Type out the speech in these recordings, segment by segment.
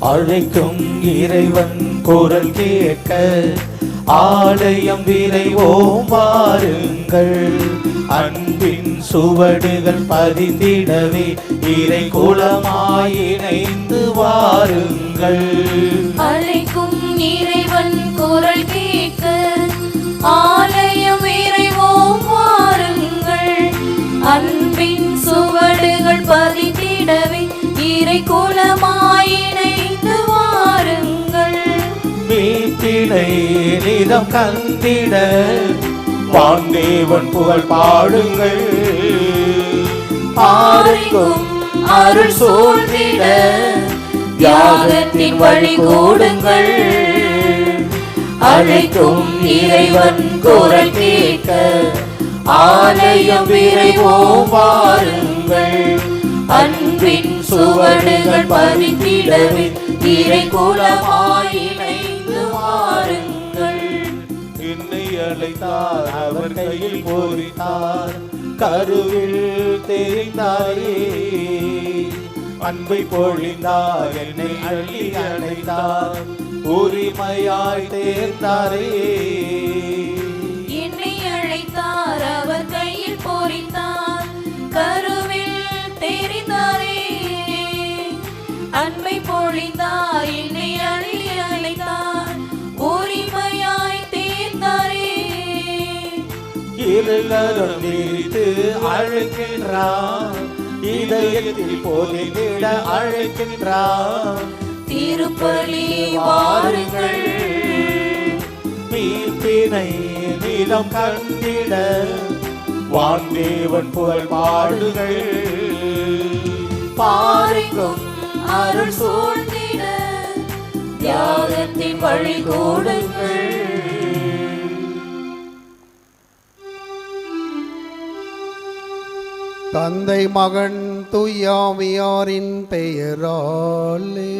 அழைக்கும் இறைவன் குரல் கேட்க ஆலயம் விரைவோம் வாருங்கள். அன்பின் சுவடுகள் பதித்திடவே இறை குலமாய் இணைந்து வாருங்கள். அழைக்கும் இறைவன் குரல் கேட்க ஆலயம் விரைவோம் வாருங்கள். அன்பின் சுவடுகள் பதித்திடவே இறை குலமாய் இணைந்து வாருங்கள். மீட்பினை நிதம் கந்திட வான்தேவன் புகழ் பாடுங்கள். ஆரெங்கும் அருள் சூழ்ந்திட தியாகத்தின் வழி கூடுங்கள். அழைக்கும் இறைவன் குரல் கேட்க ஆலயம் விரைவோம் வாருங்கள். அன்பின் சுவடுகள் பதித்திடவே இறை குலமாய் இணைந்து வாருங்கள். என்னை அழைத்தார், அவர் கையில் போரித்தார், கருவில் தெரிந்தாரே. அன்பை பொழிந்தார், என்னை அள்ளி அணைத்தார், உரிமையாய் தேர்ந்தாரே. என்னை அழைத்தார், அவர் கையில் போரித்தார், கருவில் தெரிந்தாரே. அன்பை பொழிந்தார், என்னை அள்ளி அணைத்தார், உரிமையாய் தேர்ந்தாரே. இருளரும் விரித்து அழைக்கின்றார், இதயத்தில் போதிட அழைக்கின்றார். திருப்பலி வாருங்கள். மீட்பினை நிதம் கண்டிட வான்தேவன் புகழ் பாடுங்கள். பாருங்கும் அருள் சூழ்ந்திட தியாகத்தின் வழி கூடுங்கள். தந்தை மகன் தூயாவியாரின் பெயராலே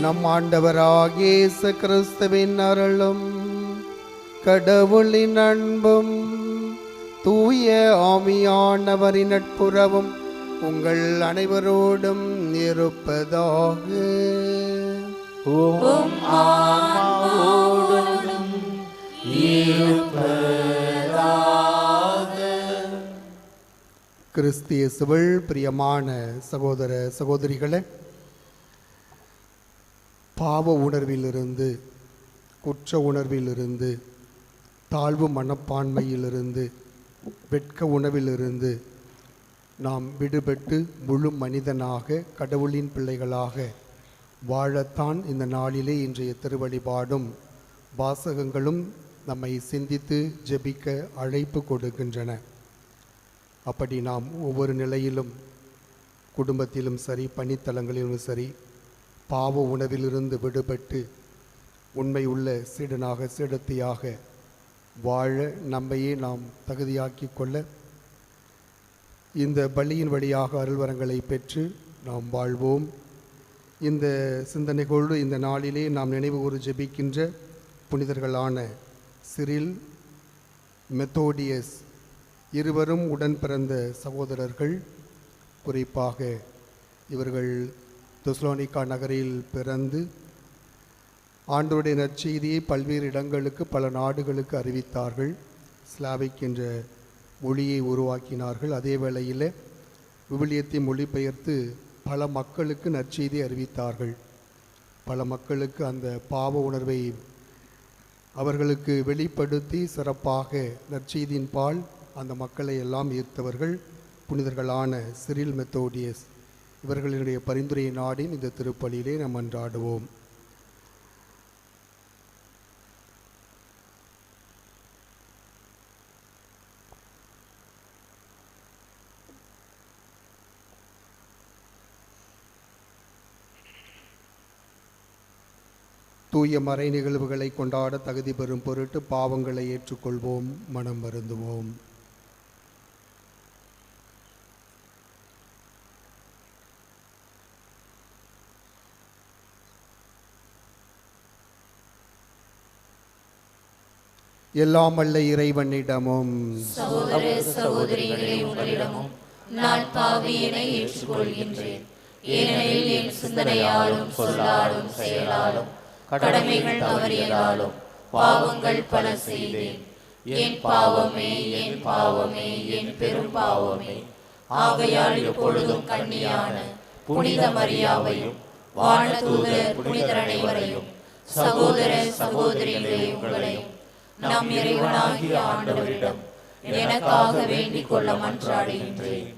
நம் ஆண்டவராகிய இயேசு கிறிஸ்துவின் அருளும் கடவுளின் அன்பும் தூய ஆவியானவரின் நட்புறவும் உங்கள் அனைவரோடும் இருப்பதாக. உம் ஆன்மாவோடும் கிறிஸ்து இயேசுவில் பிரியமான சகோதர சகோதரிகளே, பாவ உணர்விலிருந்து, குற்ற உணர்விலிருந்து, தாழ்வு மனப்பான்மையிலிருந்து, வெட்க உணர்விலிருந்து நாம் விடுபட்டு முழு மனிதனாக கடவுளின் பிள்ளைகளாக வாழத்தான் இந்த நாளிலே இன்றைய திருவழிபாடும் வாசகங்களும் நம்மை சிந்தித்து ஜெபிக்க அழைப்பு கொடுக்கின்றன. அப்படி நாம் ஒவ்வொரு நிலையிலும், குடும்பத்திலும் சரி, பணித்தலங்களிலும் சரி, பாவ உணவிலிருந்து விடுபட்டு உண்மை உள்ள சீடனாக சீடத்தியாக வாழ நம்மையே நாம் தகுதியாக்கி கொள்ள இந்த பலியின் வழியாக அருள்வரங்களை பெற்று நாம் வாழ்வோம். இந்த சிந்தனைகளோடு இந்த நாளிலே நாம் நினைவுகூர ஜெபிக்கின்ற புனிதர்களான சிரில், மெத்தோடியஸ் இருவரும் உடன் பிறந்த சகோதரர்கள். குறிப்பாக இவர்கள் தெசலோனிக்கா நகரில் பிறந்து ஆண்டவருடைய நற்செய்தியை பல்வேறு இடங்களுக்கு, பல நாடுகளுக்கு அறிவித்தார்கள். ஸ்லாவிக் என்ற மொழியை உருவாக்கினார்கள். அதே வேளையில் விவிலியத்தை மொழிபெயர்த்து பல மக்களுக்கு நற்செய்தி அறிவித்தார்கள். பல மக்களுக்கு அந்த பாவ உணர்வை அவர்களுக்கு வெளிப்படுத்தி சிறப்பாக நற்செய்தியின் பால் அந்த மக்களை எல்லாம் ஈர்த்தவர்கள் புனிதர்களான சிரில், மெத்தோடியஸ். இவர்களுடைய பரிந்துரையை நாடின் இந்த திருப்பலியிலே நாம் மன்றாடுவோம். தூய மறை நிகழ்வுகளை கொண்டாட தகுதி பெறும் பொருட்டு பாவங்களை ஏற்றுக்கொள்வோம், மனம் வருந்துவோம். எல்லாம் வல்ல இறைவனிடமும் சகோதர சகோதரிகளே உங்களிடமும் நான் பாவியினை ஏற்றுக்கொள்கின்றேன். ஏனெனில் என் சிந்தனையாலும் சொல்லாலும் செயலாலும் கடமைகள் தவறியதாலும் பாவங்கள் பல செய்தேன். என் பாவமே, என் பாவமே, என் பெரும் பாவமே. ஆகையால் இப்பொழுதும் கன்னியான புனித மரியாவையும் வானதூதர் புனிதர் அனைவரையும் சகோதர சகோதரிகளே உங்களையும் நம் இறைவனாகிய ஆண்டவரிடம் எனக்காக வேண்டிக் கொள்ள மன்றாடுகின்றேன்.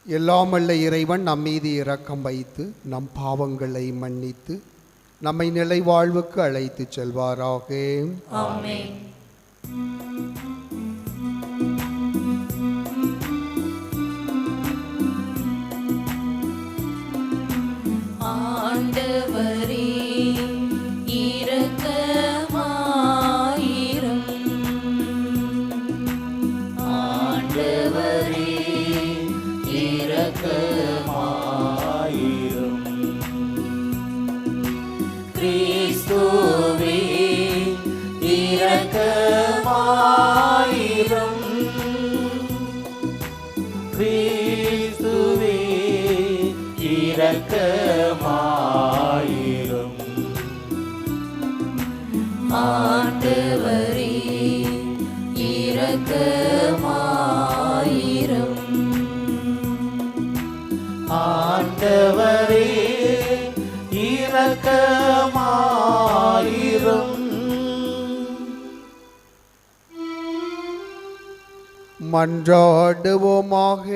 எல்லாம் வல்ல இறைவன் நம் மீது இரக்கம் வைத்து நம் பாவங்களை மன்னித்து நம்மை நிலை வாழ்வுக்கு அழைத்து செல்வாராக. ஆமென். ஆண்டவரே இரக்கமாயிரும். ஆண்டவரே இரக்கமாயிரும். கிறிஸ்துவே இரக்கமாயிரும். கிறிஸ்துவே இரக்கமாயிரும். ஆண்டவரே இரக்கமாயிரும். ஆண்டவரே இரக்கமாயிரும். மன்றாடுவோமாக.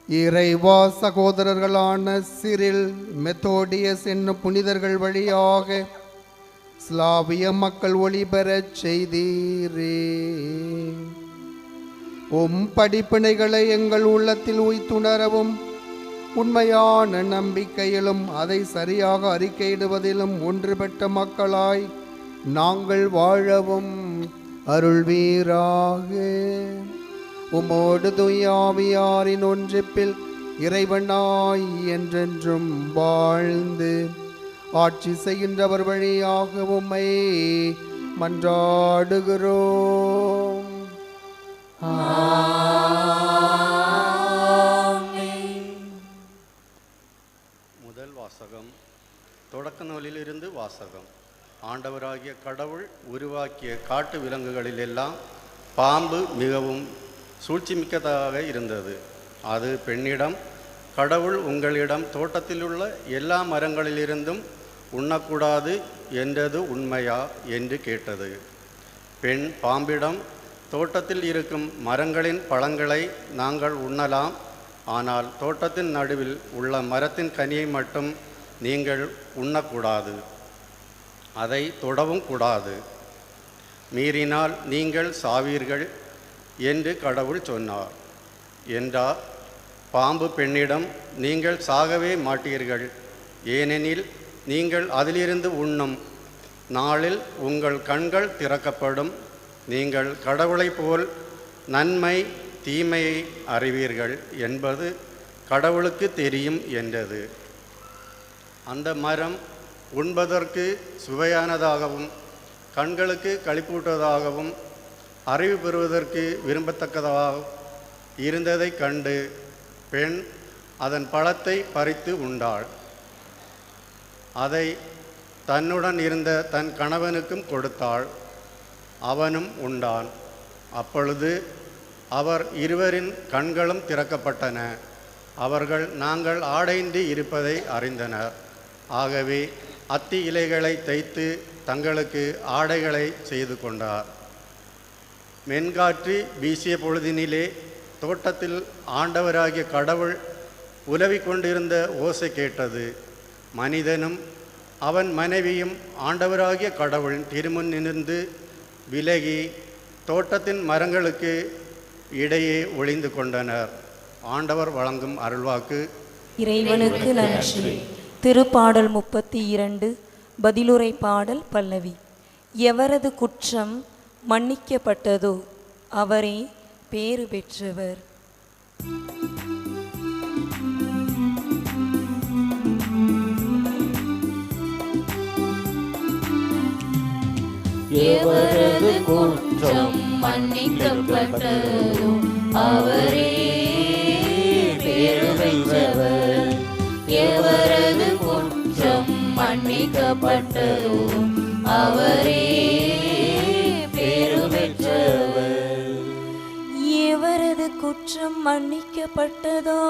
இறைவா, சகோதரர்களான சிரில், மெத்தோடியஸ் என்னும் புனிதர்கள் வழியாக ஸ்லாவிய மக்கள் ஒளி பெறச் செய்தீரே. படிப்பினைகளை எங்கள் உள்ளத்தில் உய்த்துணரவும் உண்மையான நம்பிக்கையிலும் அதை சரியாக அறிக்கையிடுவதிலும் ஒன்றுபட்ட மக்களாய் நாங்கள் வாழவும் அருள்வீராக. உமோடு துய்யாவியாரின் ஒன்றிப்பில் இறைவனாய் என்றென்றும் வாழ்ந்து ஆட்சி செய்கின்றவர் வழியாக உம்மை மன்றாடுகிறோம். முதல் வாசகம். தொடக்க நூலிலிருந்து வாசகம். ஆண்டவராகிய கடவுள் உருவாக்கிய காட்டு விலங்குகளிலெல்லாம் பாம்பு மிகவும் சூழ்ச்சிமிக்கதாக இருந்தது. அது பெண்ணிடம், கடவுள் உங்களிடம் தோட்டத்திலுள்ள எல்லா மரங்களிலிருந்தும் உண்ணக்கூடாது என்றது உண்மையா என்று கேட்டது. பெண் பாம்பிடம், தோட்டத்தில் இருக்கும் மரங்களின் பழங்களை நாங்கள் உண்ணலாம், ஆனால் தோட்டத்தின் நடுவில் உள்ள மரத்தின் கனியை மட்டும் நீங்கள் உண்ணக்கூடாது, அதை தொடவும் கூடாது, மீறினால் நீங்கள் சாவீர்கள் என்று கடவுள் சொன்னார் என்றார். பாம்பு பெண்ணிடம், நீங்கள் சாகவே மாட்டீர்கள், ஏனெனில் நீங்கள் அதிலிருந்து உண்ணும் நாளில் உங்கள் கண்கள் திறக்கப்படும், நீங்கள் கடவுளைப் போல் நன்மை தீமையை அறிவீர்கள் என்பது கடவுளுக்கு தெரியும் என்றது. அந்த மரம் உண்பதற்கு சுவையானதாகவும் கண்களுக்கு களிப்பூட்டுவதாகவும் அறிவு பெறுவதற்கு விரும்பத்தக்கதாக இருந்ததைக் கண்டு பெண் அதன் பழத்தை பறித்து உண்டாள். அதை தன்னுடன் இருந்த தன் கணவனுக்கும் கொடுத்தாள். அவனும் உண்டான். அப்பொழுது அவர் இருவரின் கண்களும் திறக்கப்பட்டன. அவர்கள் நாங்கள் ஆடையின்றி இருப்பதை அறிந்தனர். ஆகவே அத்தி இலைகளை தைத்து தங்களுக்கு ஆடைகளை செய்து கொண்டார். மென்காற்று வீசிய பொழுதினிலே தோட்டத்தில் ஆண்டவராகிய கடவுள் உலவிக் கொண்டிருந்த ஓசை கேட்டது. மனிதனும் அவன் மனைவியும் ஆண்டவராகிய கடவுள் திருமுன் நின்று விலகி தோட்டத்தின் மரங்களுக்கு இடையே ஒளிந்து கொண்டனர். ஆண்டவர் வழங்கும் அருள்வாக்கு. இறைவனுக்கு நன்றி. திருப்பாடல் 32 பதிலுரை பாடல் பல்லவி. எவரது குற்றம் மன்னிக்கப்பட்டதோ அவரே பேறு பெற்றவர். எவரது குற்றம் மன்னிக்கப்பட்டதோ அவரே பேறு பெற்றவர். எவரது குற்றம் மன்னிக்கப்பட்டதோ அவரே பேறு பெற்றவர். எவரது குற்றம் மன்னிக்கப்பட்டதோ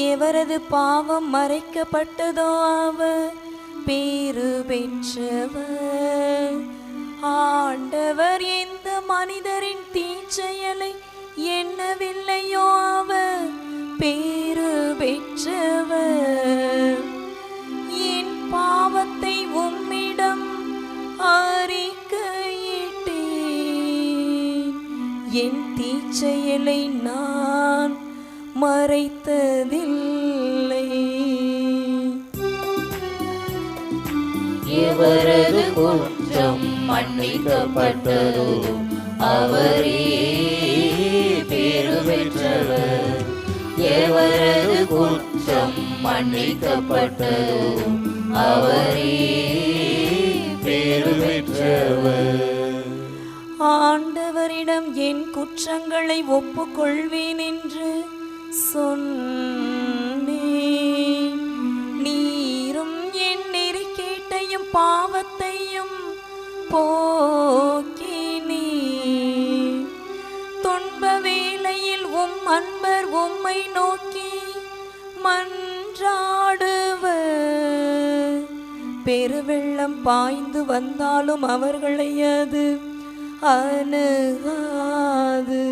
எவரது பாவம் மறைக்கப்பட்டதோ அவர் பேறு பெற்றவர். ஆண்டவர் எந்த மனிதரின் தீச்செயலை எண்ணவில்லையோ அவர் பேறு பெற்றவர். என் பாவத்தை உம்மிடம் அறிக்கையிட்டேன், என் தீச்செயலை நான் மறைத்ததில்லை. எவரது குற்றம் மன்னிக்கப்பட்டதோ அவரே பேறு பெற்றவர். எவரது குற்றம் மன்னிக்கப்பட்டதோ அவரே பேறு பெற்றவர். ஆண்டவரிடம் என் குற்றங்களை ஒப்புக்கொள்வேன் என்று சொன்னேன். நீரும் என் நெறிக்கேட்டையும் பாவத்தையும் போக்கினீர். துன்ப வேளையில் உம் அன்பர் உம்மை நோக்கி மன்றாடுவர். பெருவெள்ளம் பாய்ந்து வந்தாலும் அவர்களை அது அணுகாது.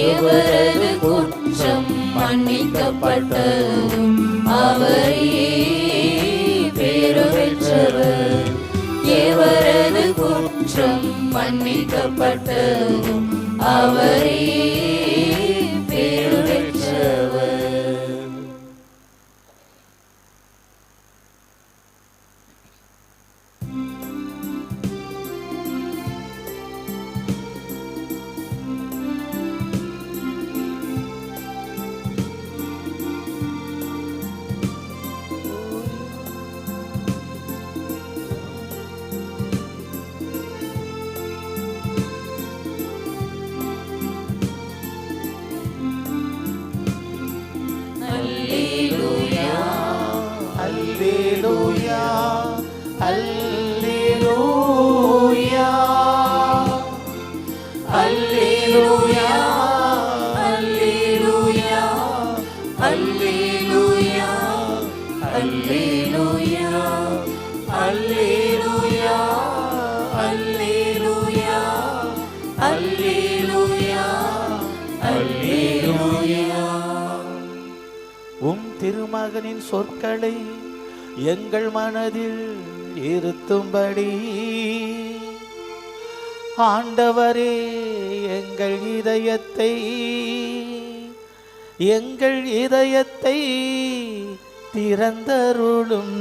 எவரது குற்றம் மன்னிக்கப்பட்டதோ அவரே பேறு பெற்றவர். எவரது குற்றம் மன்னிக்கப்பட்டதோ அவரே பேறு பெற்றவர். உம் திருமகனின் சொற்களை எங்கள் மனதில் இருத்தும்படி ஆண்டவரே எங்கள் இதயத்தை திறந்தருளும்.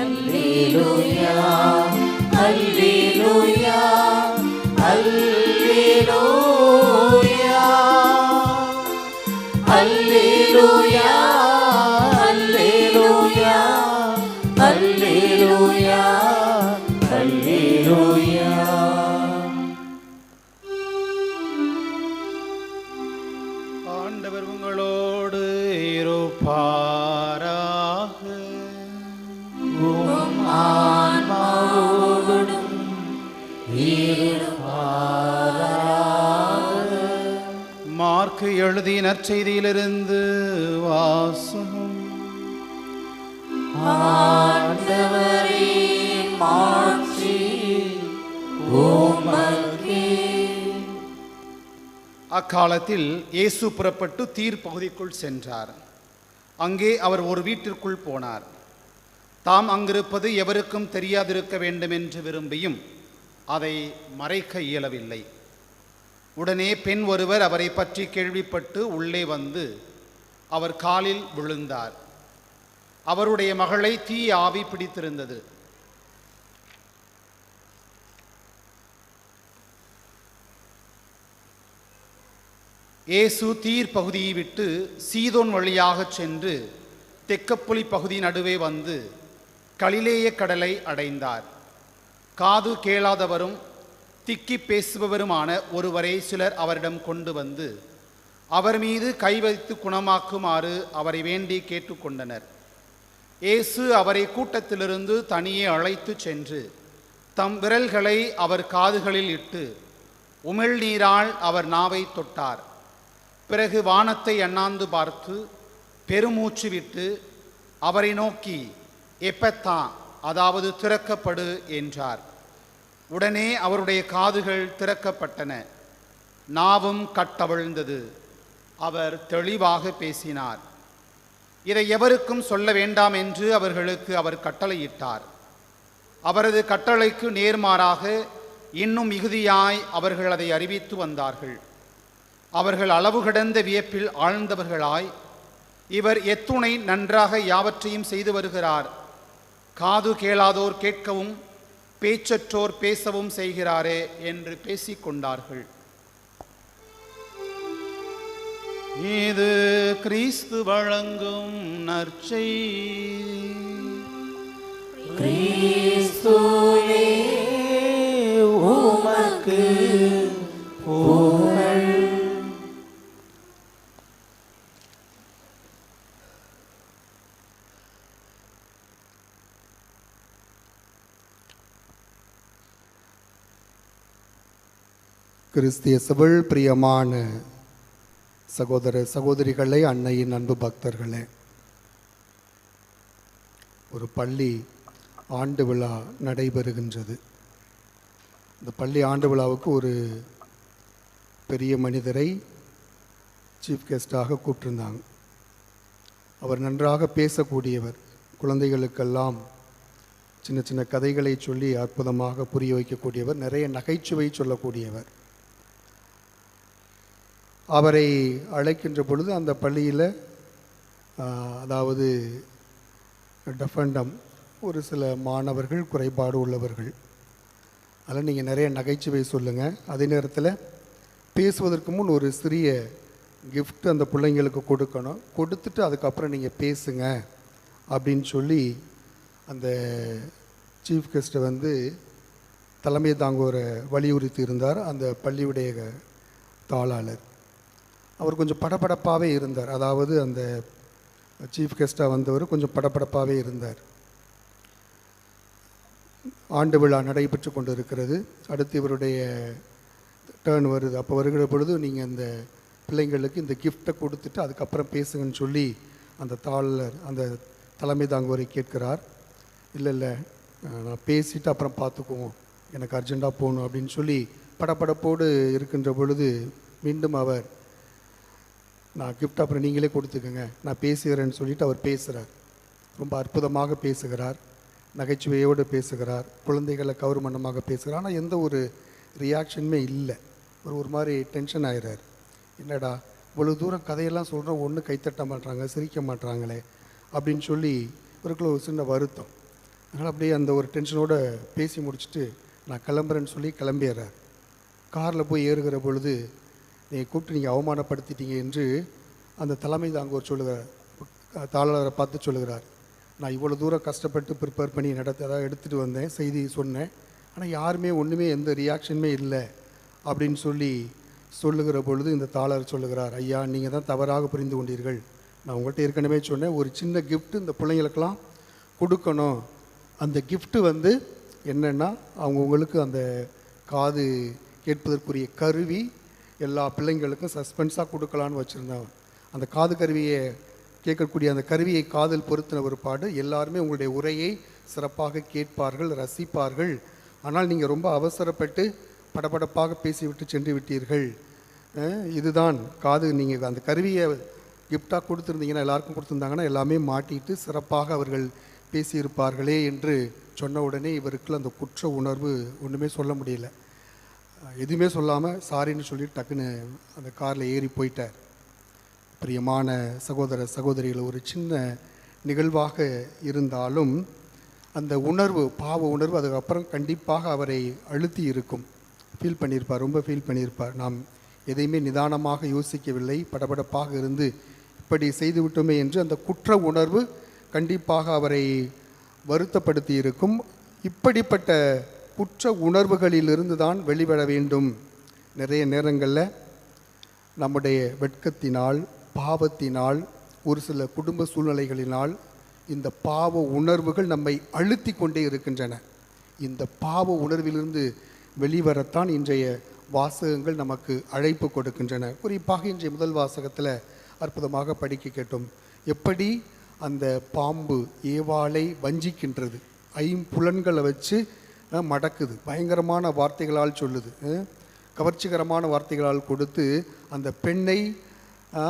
அல்லேலூயா அல்லேலூயா அல்லேலூயா அல்லேலூயா அல்லேலூயா அல்லேலூயா அல்லேலூயா. ஆண்டவர் உங்களோடு இருப்பாராக. உம் ஆன்மாவோடும் மார்க்கு எழுதிய நற்செய்தியிலிருந்து வாசகம். ஆண்டவரே மாட்சி உமக்கே. அக்காலத்தில் இயேசு புறப்பட்டு தீர் பகுதிக்குள் சென்றார். அங்கே அவர் ஒரு வீட்டிற்குள் போனார். தாம் அங்கிருப்பது எவருக்கும் தெரியாதிருக்க வேண்டும் என்று விரும்பியும் அதை மறைக்க இயலவில்லை. உடனே பெண் ஒருவர் அவரை பற்றி கேள்விப்பட்டு உள்ளே வந்து அவர் காலில் விழுந்தார். அவருடைய மகளை தீய ஆவி பிடித்திருந்தது. இயேசு தீர் பகுதியை விட்டு சீதோன் வழியாக சென்று தெக்கப்பொலி பகுதி நடுவே வந்து கலிலேய கடலை அடைந்தார். காது கேளாதவரும் திக்கி பேசுபவருமான ஒருவரை சிலர் அவரிடம் கொண்டு வந்து அவர் மீது கை வைத்து குணமாக்குமாறு அவரை வேண்டி கேட்டுக்கொண்டனர். இயேசு அவரை கூட்டத்திலிருந்து தனியே அழைத்து சென்று தம் விரல்களை அவர் காதுகளில் இட்டு உமிழ்நீரால் அவர் நாவை தொட்டார். பிறகு வானத்தை அண்ணாந்து பார்த்து பெருமூச்சு விட்டு அவரை நோக்கி எப்பத்தா, அதாவது திறக்கப்படு என்றார். உடனே அவருடைய காதுகள் திறக்கப்பட்டன, நாவும் கட்டவிழ்ந்தது. அவர் தெளிவாக பேசினார். இதை எவருக்கும் சொல்ல வேண்டாம் என்று அவர்களுக்கு அவர் கட்டளையிட்டார். அவரது கட்டளைக்கு நேர்மாறாக இன்னும் மிகுதியாய் அவர்கள் அதை அறிவித்து வந்தார்கள். அவர்கள் அளவு கடந்த வியப்பில் ஆழ்ந்தவர்களாய், இவர் எத்துணை நன்றாக யாவற்றையும் செய்து வருகிறார், காது கேளாதோர் கேட்கவும் பேச்சற்றோர் பேசவும் செய்கிறாரே என்று பேசிக்கொண்டார்கள். இது கிறிஸ்து வழங்கும் நற்செய்தி. கிறிஸ்துவே உமக்கு புகழ். கிறிஸ்தியசுவில் பிரியமான சகோதர சகோதரிகளே, அன்னையின் அன்பு பக்தர்களே, ஒரு பள்ளி ஆண்டு விழா நடைபெறுகின்றது. இந்த பள்ளி ஆண்டு விழாவுக்கு ஒரு பெரிய மனிதரை சீஃப் கெஸ்டாக கூப்பிட்டிருந்தாங்க. அவர் நன்றாக பேசக்கூடியவர், குழந்தைகளுக்கெல்லாம் சின்ன சின்ன கதைகளை சொல்லி அற்புதமாக புரிய வைக்கக்கூடியவர், நிறைய நகைச்சுவை சொல்லக்கூடியவர். அவரை அழைக்கின்ற பொழுது அந்த பள்ளியில் அதாவது டஃபண்டம் ஒரு சில மாணவர்கள் குறைபாடு உள்ளவர்கள். அதில் நீங்கள் நிறைய நகைச்சுவை சொல்லுங்கள், அதே நேரத்தில் பேசுவதற்கு முன் ஒரு சிறிய கிஃப்ட் அந்த பிள்ளைங்களுக்கு கொடுக்கணும், கொடுத்துட்டு அதுக்கப்புறம் நீங்கள் பேசுங்க அப்படின்னு சொல்லி அந்த சீஃப் கெஸ்ட்டை வந்து தலைமை தாங்குவரை வலியுறுத்தி இருந்தார் அந்த பள்ளியுடைய தாளாளர். அவர் கொஞ்சம் படபடப்பாகவே இருந்தார். அதாவது அந்த சீஃப் கெஸ்ட்டாக வந்தவர் கொஞ்சம் படபடப்பாகவே இருந்தார். ஆண்டு விழா நடைபெற்று கொண்டு இருக்கிறது. அடுத்து இவருடைய டேர்ன் வருது. அப்போ வருகிற பொழுது நீங்கள் அந்த பிள்ளைங்களுக்கு இந்த கிஃப்டை கொடுத்துட்டு அதுக்கப்புறம் பேசுங்கன்னு சொல்லி அந்த தாளர் அந்த தலைமை தாங்குவரை கேட்கிறார். இல்லை நான் பேசிவிட்டு அப்புறம் பார்த்துக்குவோம், எனக்கு அர்ஜெண்ட்டாக போகணும் அப்படின்னு சொல்லி படபடப்போடு இருக்கின்ற பொழுது மீண்டும் அவர், நான் கிஃப்ட் அப்புறம் நீங்களே கொடுத்துக்கோங்க, நான் பேசுகிறேன்னு சொல்லிவிட்டு அவர் பேசுகிறார். ரொம்ப அற்புதமாக பேசுகிறார், நகைச்சுவையோடு பேசுகிறார், குழந்தைகளை கௌரவமன்னமாக பேசுகிறார். ஆனால் எந்த ஒரு ரியாக்ஷனுமே இல்லை. ஒரு மாதிரி டென்ஷன் ஆகிறார். என்னடா இவ்வளோ தூரம் கதையெல்லாம் சொல்கிறோம், ஒன்றும் கைத்தட்ட மாட்டாங்க, சிரிக்க மாட்டாங்களே அப்படின்னு சொல்லி இவருக்குள்ள ஒரு சின்ன வருத்தம். அதனால் அப்படியே அந்த ஒரு டென்ஷனோடு பேசி முடிச்சுட்டு நான் கிளம்புறேன்னு சொல்லி கிளம்பிடுறார். காரில் போய் ஏறுகிற பொழுது, நீங்கள் கூப்பிட்டு நீங்கள் அவமானப்படுத்திட்டீங்க என்று அந்த தலைமை தாங்குவோர் சொல்லுகிறார், தாளரை பார்த்து சொல்லுகிறார். நான் இவ்வளோ தூரம் கஷ்டப்பட்டு ப்ரிப்பேர் பண்ணி அதாவது எடுத்துகிட்டு வந்தேன், செய்தி சொன்னேன், ஆனால் யாருமே ஒன்றுமே எந்த ரியாக்ஷனுமே இல்லை அப்படின்னு சொல்லி சொல்லுகிற பொழுது இந்த தாளர் சொல்லுகிறார், ஐயா நீங்கள் தான் தவறாக புரிந்து கொண்டீர்கள். நான் உங்கள்கிட்ட ஏற்கனவே சொன்னேன், ஒரு சின்ன கிஃப்ட்டு இந்த பிள்ளைங்களுக்கெல்லாம் கொடுக்கணும். அந்த கிஃப்ட்டு வந்து என்னென்னா அவங்களுக்கு அந்த காது கேட்பதற்குரிய கருவி எல்லா பிள்ளைங்களுக்கும் சஸ்பென்ஸாக கொடுக்கலான்னு வச்சுருந்தேன். அந்த காது கருவியை கேட்கக்கூடிய அந்த கருவியை காதில் பொருத்தின ஒரு பாடு எல்லாருமே உங்களுடைய உரையை சிறப்பாக கேட்பார்கள், ரசிப்பார்கள். ஆனால் நீங்கள் ரொம்ப அவசரப்பட்டு படபடப்பாக பேசிவிட்டு சென்று விட்டீர்கள். இதுதான் காது, நீங்கள் அந்த கருவியை கிஃப்டாக கொடுத்துருந்தீங்கன்னா, எல்லாருக்கும் கொடுத்துருந்தாங்கன்னா எல்லாமே மாட்டிட்டு சிறப்பாக அவர்கள் பேசியிருப்பார்களே என்று சொன்ன உடனே இவருக்குள்ள அந்த குற்ற உணர்வு ஒன்றுமே சொல்ல முடியல. எதுவுமே சொல்லாமல் சாரின்னு சொல்லிட்டு டக்குன்னு அந்த காரில் ஏறி போயிட்டார். பிரியமான சகோதர சகோதரிகள், ஒரு சின்ன நிகழ்வாக இருந்தாலும் அந்த உணர்வு, பாவ உணர்வு அதுக்கப்புறம் கண்டிப்பாக அவரை அழுத்தி இருக்கும். ஃபீல் பண்ணியிருப்பார், ரொம்ப ஃபீல் பண்ணியிருப்பார். நாம் எதையுமே நிதானமாக யோசிக்கவில்லை, படபடப்பாக இருந்து இப்படி செய்துவிட்டோமே என்று அந்த குற்ற உணர்வு கண்டிப்பாக அவரை வருத்தப்படுத்தி இருக்கும். இப்படிப்பட்ட குற்ற உணர்வுகளிலிருந்து தான் வெளிவர வேண்டும். நிறைய நேரங்களில் நம்முடைய வெட்கத்தினால், பாவத்தினால், ஒரு சில குடும்ப சூழ்நிலைகளினால் இந்த பாவ உணர்வுகள் நம்மை அழுத்தி கொண்டே இருக்கின்றன. இந்த பாவ உணர்விலிருந்து வெளிவரத்தான் இன்றைய வாசகங்கள் நமக்கு அழைப்பு கொடுக்கின்றன. குறிப்பாக இன்றைய முதல் வாசகத்தில் அற்புதமாக படிக்க கேட்டோம். எப்படி அந்த பாம்பு ஏவாளை வஞ்சிக்கின்றது, ஐம்புலன்களை வச்சு மடக்குது, பயங்கரமான வார்த்தைகளால் சொல்லுது, கவர்ச்சிகரமான வார்த்தைகளால் கொடுத்து அந்த பெண்ணை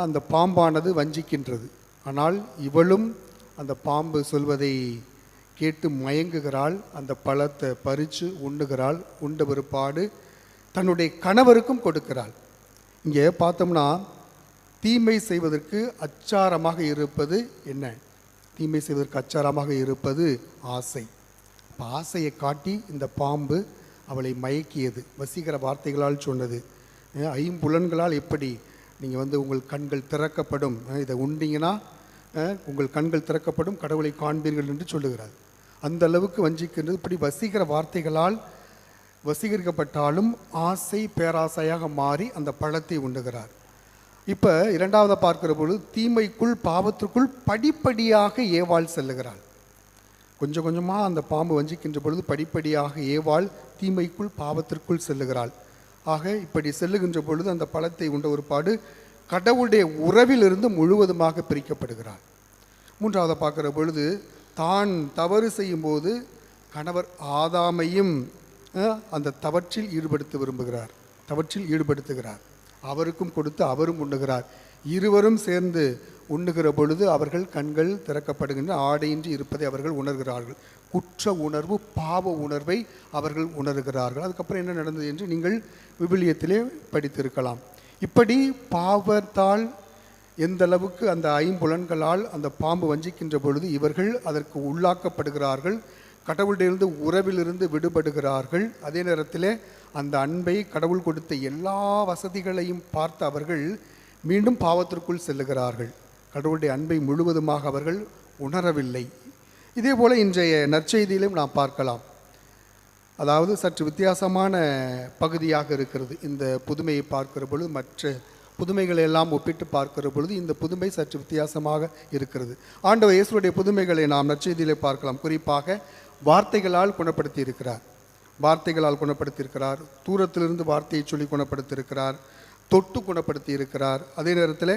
அந்த பாம்பானது வஞ்சிக்கின்றது. ஆனால் இவளும் அந்த பாம்பு சொல்வதை கேட்டு மயங்குகிறாள். அந்த பழத்தை பறித்து உண்ணுகிறாள். உண்ட பிற்பாடு தன்னுடைய கணவருக்கும் கொடுக்கிறாள். இங்கே பார்த்தோம்னா தீமை செய்வதற்கு அச்சாரமாக இருப்பது என்ன? தீமை செய்வதற்கு அச்சாரமாக இருப்பது ஆசை. இப்போ ஆசையை காட்டி இந்த பாம்பு அவளை மயக்கியது, வசீகர வார்த்தைகளால் சொன்னது. ஐம்புலன்களால் எப்படி நீங்கள் உங்கள் கண்கள் திறக்கப்படும், இதை உண்டிங்கன்னா உங்கள் கண்கள் திறக்கப்படும், கடவுளை காண்பீர்கள் என்று சொல்லுகிறார். அந்த அளவுக்கு வஞ்சிக்கின்றது. இப்படி வசீகர வார்த்தைகளால் வசீகரிக்கப்பட்டாலும் ஆசை பேராசையாக மாறி அந்த பழத்தை உண்ணுகிறார். இப்போ இரண்டாவதாக பார்க்கிற பொழுது தீமைக்குள், பாவத்திற்குள் படிப்படியாக ஏவாள் செல்லுகிறாள். கொஞ்சம் கொஞ்சமாக அந்த பாம்பு வஞ்சிக்கின்ற பொழுது படிப்படியாக ஏவாள் தீமைக்குள், பாவத்திற்குள் செல்லுகிறாள். ஆக இப்படி செல்லுகின்ற பொழுது அந்த பழத்தை உண்ட ஒரு பாடு கடவுளுடைய உறவிலிருந்து முழுவதுமாக பிரிக்கப்படுகிறாள். மூன்றாவதாக பார்க்கிற பொழுது தான் தவறு செய்யும்போது கணவர் ஆதாமையும் அந்த தவற்றில் ஈடுபடுத்துகிறார். அவருக்கும் கொடுத்து அவரும் உண்ணுகிறார். இருவரும் சேர்ந்து உண்ணுகிற பொழுது அவர்கள் கண்கள் திறக்கப்படுகின்ற, ஆடையின்றி இருப்பதை அவர்கள் உணர்கிறார்கள். குற்ற உணர்வு, பாவ உணர்வை அவர்கள் உணர்கிறார்கள். அதுக்கப்புறம் என்ன நடந்தது என்று நீங்கள் விவிலியத்திலே படித்திருக்கலாம். இப்படி பாவத்தால் எந்த அளவுக்கு அந்த ஐம்புலன்களால் அந்த பாம்பு வஞ்சிக்கின்ற பொழுது இவர்கள் அதற்கு உள்ளாக்கப்படுகிறார்கள், கடவுளிலிருந்து உறவிலிருந்து விடுபடுகிறார்கள். அதே நேரத்தில் அந்த அன்பை, கடவுள் கொடுத்த எல்லா வசதிகளையும் பார்த்து அவர்கள் மீண்டும் பாவத்திற்குள் செல்லுகிறார்கள். கடவுளுடைய அன்பை முழுவதுமாக அவர்கள் உணரவில்லை. இதே போல் இன்றைய நற்செய்தியிலும் நாம் பார்க்கலாம். அதாவது சற்று வித்தியாசமான பகுதியாக இருக்கிறது. இந்த புதுமையை பார்க்கிற பொழுது மற்ற புதுமைகளை எல்லாம் ஒப்பிட்டு பார்க்கிற பொழுது இந்த புதுமை சற்று வித்தியாசமாக இருக்கிறது. ஆண்டவர் இயேசுவுடைய புதுமைகளை நாம் நற்செய்தியிலே பார்க்கலாம். குறிப்பாக வார்த்தைகளால் குணப்படுத்தியிருக்கிறார். தூரத்திலிருந்து வார்த்தையை சொல்லி குணப்படுத்தியிருக்கிறார். தொட்டு குணப்படுத்தி இருக்கிறார். அதே நேரத்தில்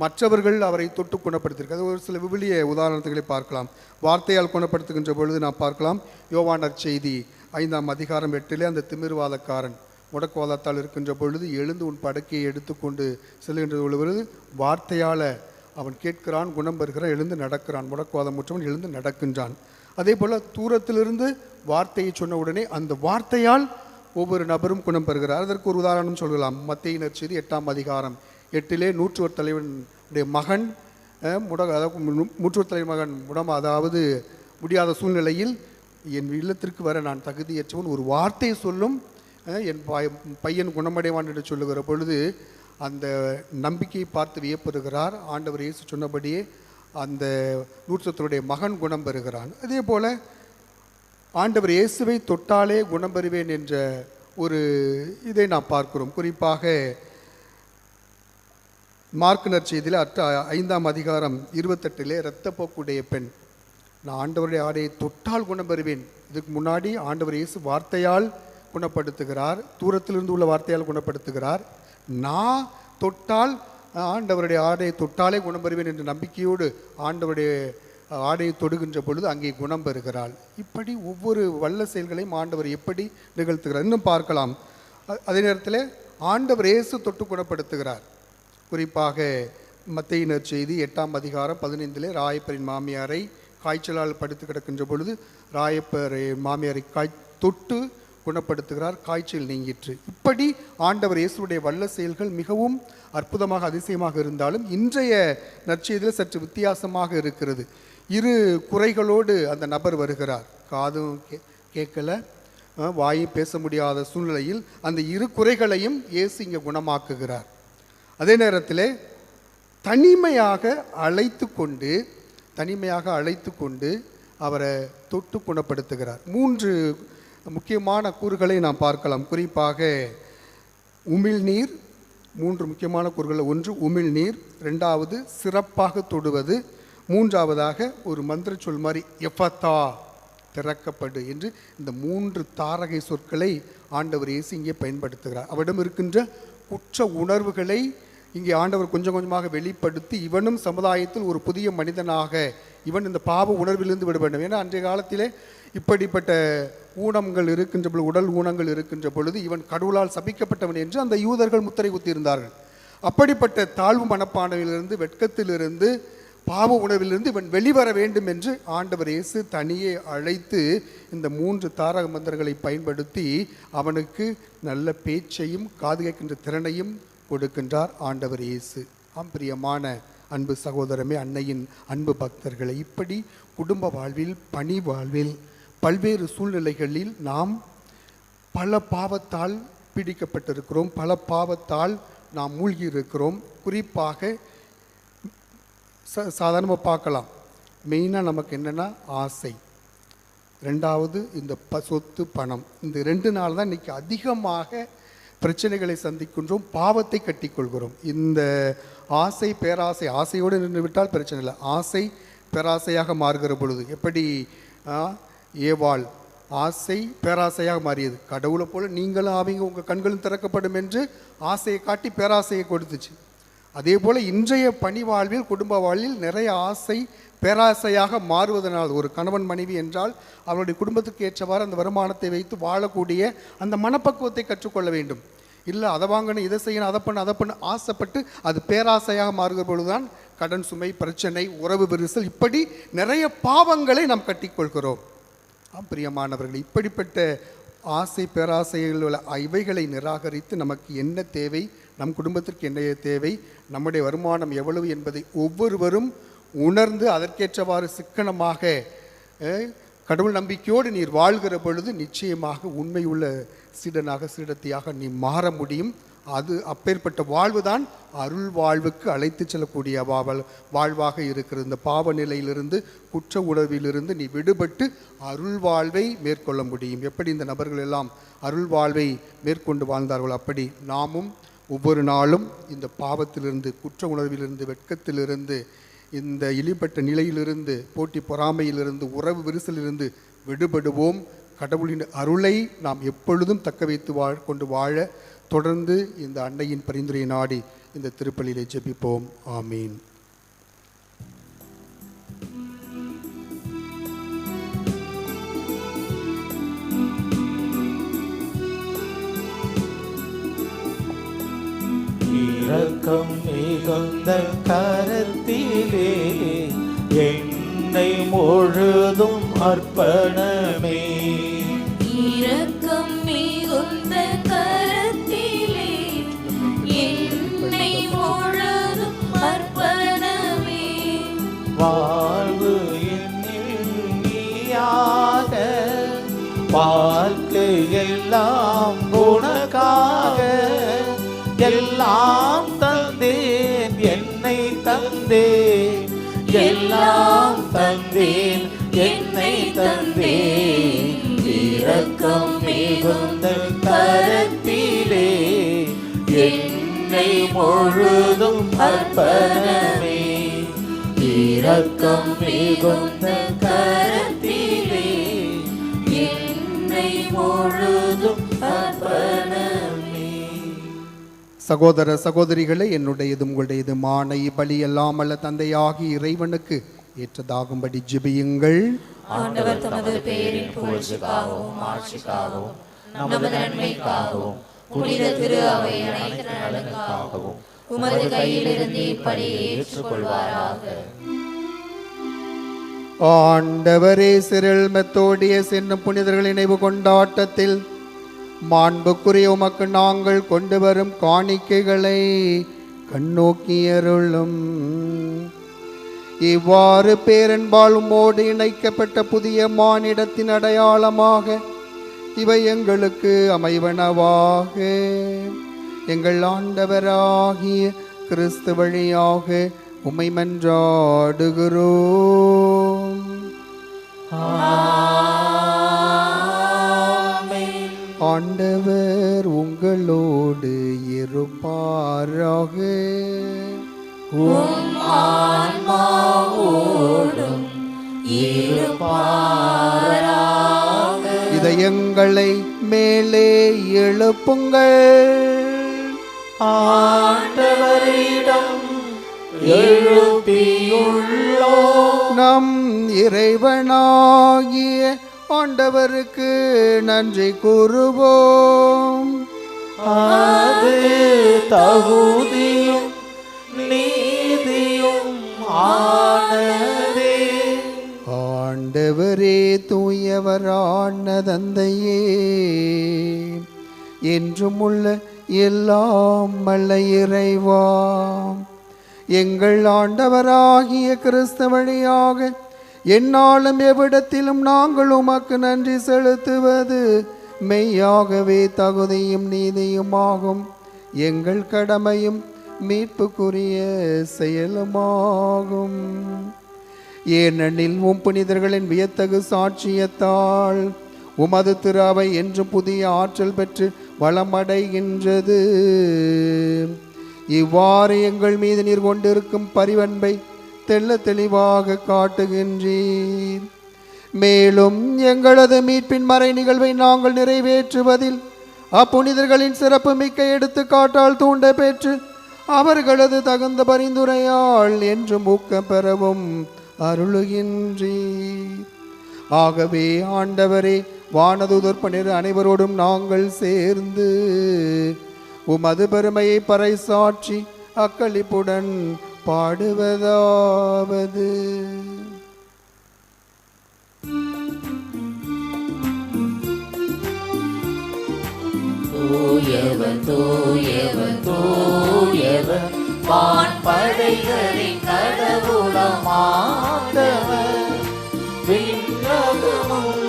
மற்றவர்கள் அவரை தொட்டு குணப்படுத்தியிருக்கார். ஒரு சில விவிலிய உதாரணத்துகளை பார்க்கலாம். வார்த்தையால் குணப்படுத்துகின்ற பொழுது நாம் பார்க்கலாம். யோவான் நற்செய்தி 5ஆம் அதிகாரம் 8 அந்த திமிர்வாதக்காரன் முடக்குவாதத்தால் இருக்கின்ற பொழுது எழுந்து உன் படுக்கையை எடுத்துக்கொண்டு செல்கின்ற பொழுது வார்த்தையால் அவன் கேட்கிறான், குணம் பெறுகிறான், எழுந்து நடக்கிறான். முடக்குவாதம் முற்றவன் எழுந்து நடக்கின்றான். அதே போல் தூரத்திலிருந்து வார்த்தையை சொன்ன உடனே அந்த வார்த்தையால் ஒவ்வொரு நபரும் குணம் பெறுகிறார். அதற்கு ஒரு உதாரணம் சொல்லலாம். மத்தேயு நற்செய்தி 8ஆம் அதிகாரம் 8 நூற்றுவர் தலைவனுடைய மகன் நூற்றுவர் தலைவர் மகன் அதாவது முடியாத சூழ்நிலையில் என் இல்லத்திற்கு வர நான் தகுதியற்றவன், ஒரு வார்த்தையை சொல்லும் என் பையன் குணமடைவான் என்று சொல்லுகிற பொழுது அந்த நம்பிக்கையை பார்த்து வியப்படுகிறார். ஆண்டவர் இயேசு சொன்னபடியே அந்த நூற்றுவருடைய மகன் குணம் பெறுகிறான். அதே போல் ஆண்டவர் இயேசுவை தொட்டாலே குணம் பெறுவேன் என்ற ஒரு இதை நாம் பார்க்கிறோம். குறிப்பாக மார்க்கு நற்செய்தியில் 5ஆம் அதிகாரம் 28 இரத்தப்போக்குடைய பெண், நான் ஆண்டவருடைய ஆடையை தொட்டால் குணம் பெறுவேன். இதுக்கு முன்னாடி ஆண்டவர் இயேசு வார்த்தையால் குணப்படுத்துகிறார், தூரத்திலிருந்து உள்ள வார்த்தையால் குணப்படுத்துகிறார். நான் தொட்டால் ஆண்டவருடைய ஆடையை தொட்டாலே குணம் பெறுவேன் என்ற நம்பிக்கையோடு ஆண்டவருடைய ஆடையை தொடுகின்ற பொழுது அங்கே குணம் பெறுகிறாள். இப்படி ஒவ்வொரு வல்ல செயல்களையும் ஆண்டவர் எப்படி நிகழ்த்துகிறார் இன்னும் பார்க்கலாம். அதே நேரத்தில் ஆண்டவர் இயேசு தொட்டு குணப்படுத்துகிறார். குறிப்பாக மத்தேயு நற்செய்தி 8ஆம் அதிகாரம் 15 ராயப்பரின் மாமியாரை காய்ச்சலால் படுத்து கிடக்கின்ற பொழுது ராயப்பர் மாமியாரை தொட்டு குணப்படுத்துகிறார், காய்ச்சல் நீங்கிற்று. இப்படி ஆண்டவர் இயேசுடைய வல்ல செயல்கள் மிகவும் அற்புதமாக அதிசயமாக இருந்தாலும் இன்றைய நற்செய்தியில் சற்று வித்தியாசமாக இருக்கிறது. 2 குறைகளோடு அந்த நபர் வருகிறார். காதும் கேட்கல, வாயும் பேச முடியாத சூழ்நிலையில் அந்த 2 குறைகளையும் இயேசு இங்கே குணமாக்குகிறார். அதே நேரத்தில் தனிமையாக அழைத்து கொண்டு அவரை தொட்டு குணப்படுத்துகிறார். 3 முக்கியமான கூறுகளை நாம் பார்க்கலாம். குறிப்பாக உமிழ்நீர், 3 முக்கியமான கூறுகள். 1 உமிழ்நீர், 2வது சிறப்பாக தொடுவது, 3வதாக ஒரு மந்திர சொல் மாதிரி எஃபத்தா, திறக்கப்படு என்று இந்த 3 தாரகை சொற்களை ஆண்டவர் இயேசு இங்கே பயன்படுத்துகிறார். அவரிடம் இருக்கின்ற குற்ற உணர்வுகளை இங்கே ஆண்டவர் கொஞ்சம் கொஞ்சமாக வெளிப்படுத்தி இவனும் சமுதாயத்தில் ஒரு புதிய மனிதனாக, இவன் இந்த பாவ உணர்விலிருந்து விட வேண்டும். ஏன்னா அன்றைய காலத்திலே இப்படிப்பட்ட ஊனங்கள் இருக்கின்ற பொழுது, உடல் ஊனங்கள் இருக்கின்ற பொழுது இவன் கடவுளால் சபிக்கப்பட்டவன் என்று அந்த யூதர்கள் முத்திரை குத்தியிருந்தார்கள். அப்படிப்பட்ட தாழ்வு மனப்பான்மையிலிருந்து, வெட்கத்திலிருந்து, பாவ உணர்விலிருந்து இவன் வெளிவர வேண்டும் என்று ஆண்டவர் இயேசு தனியே அழைத்து இந்த 3 தாரக மந்திரங்களை பயன்படுத்தி அவனுக்கு நல்ல பேச்சையும் காது கேட்கின்ற திறனையும் கொடுக்கின்றார் ஆண்டவர் இயேசு. பிரியமான அன்பு சகோதரமே, அன்னையின் அன்பு பக்தர்களை, இப்படி குடும்ப வாழ்வில், பணி வாழ்வில், பல்வேறு சூழ்நிலைகளில் நாம் பல பாவத்தால் பீடிக்கப்பட்டிருக்கிறோம், பல பாவத்தால் நாம் மூழ்கி இருக்கிறோம். குறிப்பாக சாதாரணமாக பார்க்கலாம். மெயினாக நமக்கு என்னென்னா ஆசை, 2வது இந்த சொத்து, பணம். இந்த 2 நாள் தான் இன்றைக்கி அதிகமாக பிரச்சனைகளை சந்திக்கின்றோம், பாவத்தை கட்டிக்கொள்கிறோம். இந்த ஆசை, பேராசை, ஆசையோடு நின்று விட்டால் பிரச்சனை இல்லை, ஆசை பேராசையாக மாறுகிற பொழுது எப்படி ஏவாள் ஆசை பேராசையாக மாறியது, கடவுளை போல நீங்களும் ஆவீங்க, உங்கள் கண்களும் திறக்கப்படும் என்று ஆசையை காட்டி பேராசையை கொடுத்துச்சு. அதே போல் இன்றைய பணி வாழ்வில், குடும்ப வாழ்வில் நிறைய ஆசை பேராசையாக மாறுவதனால், ஒரு கணவன் மனைவி என்றால் அவருடைய குடும்பத்துக்கு ஏற்றவாறு அந்த வருமானத்தை வைத்து வாழக்கூடிய அந்த மனப்பக்குவத்தை கற்றுக்கொள்ள வேண்டும். இல்லை அதை வாங்கணும், இதை செய்யணும், அதை பண்ண ஆசைப்பட்டு அது பேராசையாக மாறுகிற பொழுதுதான் கடன் சுமை, பிரச்சனை, உறவு விரிசல், இப்படி நிறைய பாவங்களை நாம் கட்டிக்கொள்கிறோம். பிரியமானவர்கள், இப்படிப்பட்ட ஆசை பேராசைகள் இவைகளை நிராகரித்து நமக்கு என்ன தேவை, நம் குடும்பத்திற்கு என்ன தேவை, நம்முடைய வருமானம் எவ்வளவு என்பதை ஒவ்வொருவரும் உணர்ந்து அதற்கேற்றவாறு சிக்கனமாக கடவுள் நம்பிக்கையோடு நீர் வாழ்கிற பொழுது நிச்சயமாக உண்மையுள்ள சீடனாக, சீடத்தியாக நீ மாற முடியும். அது அப்பேற்பட்ட வாழ்வு தான் அருள் வாழ்வுக்கு அழைத்து செல்லக்கூடிய வாழ்வாக இருக்கிறது. இந்த பாவ நிலையிலிருந்து, குற்ற உணர்விலிருந்து நீ விடுபட்டு அருள் வாழ்வை மேற்கொள்ள முடியும். எப்படி இந்த நபர்கள் எல்லாம் அருள் வாழ்வை மேற்கொண்டு வாழ்ந்தார்கள், அப்படி நாமும் ஒவ்வொரு நாளும் இந்த பாவத்திலிருந்து, குற்ற உணர்விலிருந்து, வெட்கத்திலிருந்து, இந்த இழிபட்ட நிலையிலிருந்து, போட்டி பொறாமையிலிருந்து, உறவு விரிசலிலிருந்து விடுபடுவோம். கடவுளின் அருளை நாம் எப்பொழுதும் தக்க வைத்து கொண்டு வாழ தொடர்ந்து இந்த அன்னையின் பரிந்துரை நாடி இந்த திருப்பலியிலே ஜெபிப்போம். ஆமீன். இரக்கம் மிகுந்த கரத்திலே என்னை முழுதும் அர்ப்பணமே. இரக்கம் மிகுந்த கரத்திலே என்னை முழுதும் அர்ப்பணமே. வாழ்வு என்னில் நீயாக, வாழ்க்கை எல்லாம் உனக்காக. எல்லாம் தந்தேன், என்னை தந்தேன், எல்லாம் தந்தேன், என்னை தந்தேன். இரக்கம் மிகுந்த கரத்திலே என்னை முழுதும் அர்ப்பணமே. இரக்கம் மிகுந்த கரத்திலே என்னை முழுதும் அர்ப்பணமே. சகோதர சகோதரிகளே, என்னுடையதும் உங்களுடையது மானை பலி அல்லாமல்ல தந்தையாகி இறைவனுக்கு ஏற்றதாகும்படி ஜெபியுங்கள். ஆண்டவர் தமது பெயரின் புகழ்ச்சிக்காகவும் ஆட்சிக்காகவும் நமது நன்மைக்காகவும் புனித திரு அவை அனைத்து நலனுக்காகவும் உமது கையிலிருந்து இப்படியை ஏற்றுக்கொள்வாராக. ஆண்டவரே, சிறில் மெத்தோடியஸ் என்னும் புனிதர்கள் நினைவு கொண்டாட்டத்தில் மாண்புக்குரிய உமக்கு நாங்கள் கொண்டு வரும் காணிக்கைகளை கண்ணோக்கியருளும். இவ்வாறு பேரன்பால் உம்மோடு இணைக்கப்பட்ட புதிய மானிடத்தின் அடையாளமாக இவை எங்களுக்கு அமைவனவாக. எங்கள் ஆண்டவராகிய கிறிஸ்து வழியாக உம்மை மன்றாடுகிறோம். ஆண்டவர் உங்களோடு இருப்பாராக. உம் ஆன்மாவோடும் இருப்பாராக. இதயங்களை மேலே எழுப்புங்கள். ஆண்டவரிடம் எழுப்பியுள்ளோம். நம் இறைவனாகிய ஆண்டவருக்கு நன்றி கூறுவோம். அது தகுதியும் நீதியும் ஆனதே. ஆண்டவரே தூயவரான தந்தையே, என்றும் உள்ள எல்லாம் வல்ல இறைவா, எங்கள் ஆண்டவராகிய கிறிஸ்து வழியாக எந்நாளும் எவ்விடத்திலும் நாங்கள் உமக்கு நன்றி செலுத்துவது மெய்யாகவே தகுதியும் நீதியுமாகும். எங்கள் கடமையும் மீட்புக்குரிய செயலுமாகும். ஏனெனில் உம் புனிதர்களின் வியத்தகு சாட்சியத்தால் உமது திரு அவை என்று புதிய ஆற்றல் பெற்று வளமடைகின்றது. இவ்வாறு எங்கள் மீது நீர் கொண்டிருக்கும் பரிவன்பை தெள்ள தெளிவாக காட்டுகின்றீர். மேலும் எங்களது மீட்பின் மறை நிகழ்வை நாங்கள் நிறைவேற்றுவதில் அப்புனிதர்களின் சிறப்பு மிக்க எடுத்துக்காட்டால் தூண்ட பெற்று அவர்களது தகுந்த பரிந்துரையால் என்றும் ஊக்கம் பெறவும் அருளுகின்றீர். ஆகவே ஆண்டவரே, வானதூதர் பணிர் அனைவரோடும் நாங்கள் சேர்ந்து உமது பெருமையை பறைசாற்றி அக்களிப்புடன் பாடுவதாவது: தூயவர் தூயவர் தூயவர் வான்படைகளின் கடவுளமாண்டவர். விண்ணகமும்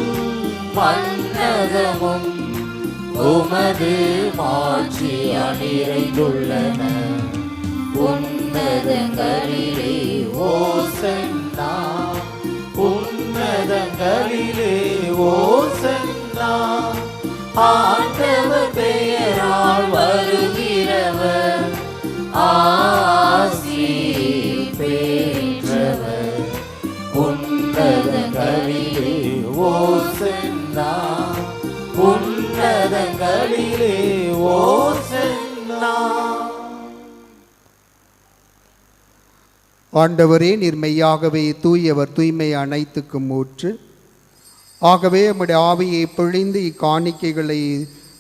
மண்ணகமும் உமது மாட்சியால் நிறைந்துள்ளன. உன்னதங்களிலே ஓசன்னா, உன்னதங்களிலே ஓசன்னா. ஆண்டவர் பெயரால் வருகிறவர் ஆசி பெற்றவர். உன்னதங்களிலே ஓசன்னா, உன்னதங்களிலே ஓசன்னா. ஆண்டவரே, நீர் மெய்யாகவே தூயவர், தூய்மை அனைத்துக்கும் ஊற்று. ஆகவே உம்முடைய ஆவியை பொழிந்து இக்காணிக்கைகளை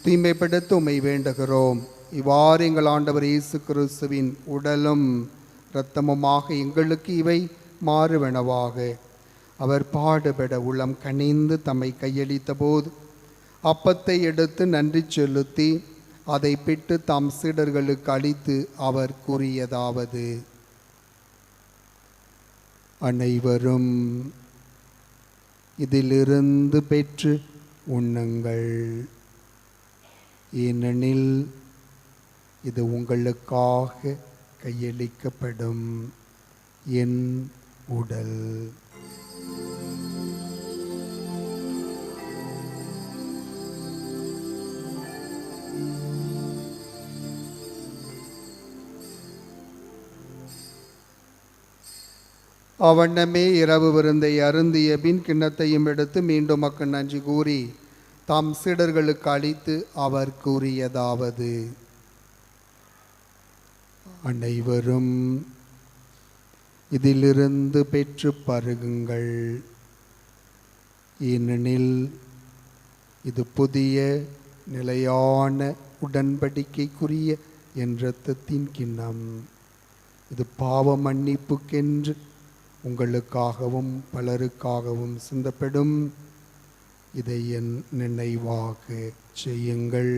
தூய்மைப்படுத்த உம்மை வேண்டுகிறோம். இவ்வாறு எங்கள் ஆண்டவர் இயேசு கிறிஸ்துவின் உடலும் இரத்தமுமாக எங்களுக்கு இவை மாறுவனவாக. அவர் பாடுபட உளம் கனிந்து தம்மை கையளித்த போது அப்பத்தை எடுத்து நன்றி செலுத்தி அதை பிட்டு தம் சீடர்களுக்கு அளித்து அவர் கூறியதாவது: அனைவரும் இதிலிருந்து பெற்று உண்ணுங்கள், ஏனெனில் இது உங்களுக்காக கையளிக்கப்படும் என் உடல். அவண்ணமே இரவு விருந்தை அருந்திய பின் கிண்ணத்தையும் எடுத்து மீண்டும் மக்கள் நன்றி கூறி தாம் சீடர்களுக்கு அளித்து அவர் கூறியதாவது: அனைவரும் இதிலிருந்து பெற்று பருகுங்கள், ஏனெனில் இது புதிய நிலையான உடன்படிக்கைக்குரிய என் இரத்தத்தின் கிண்ணம். இது பாவ மன்னிப்புக்கென்று உங்களுக்காகவும் பலருக்காகவும் சிந்தப்படும். இதை என் நினைவாக செய்யுங்கள்.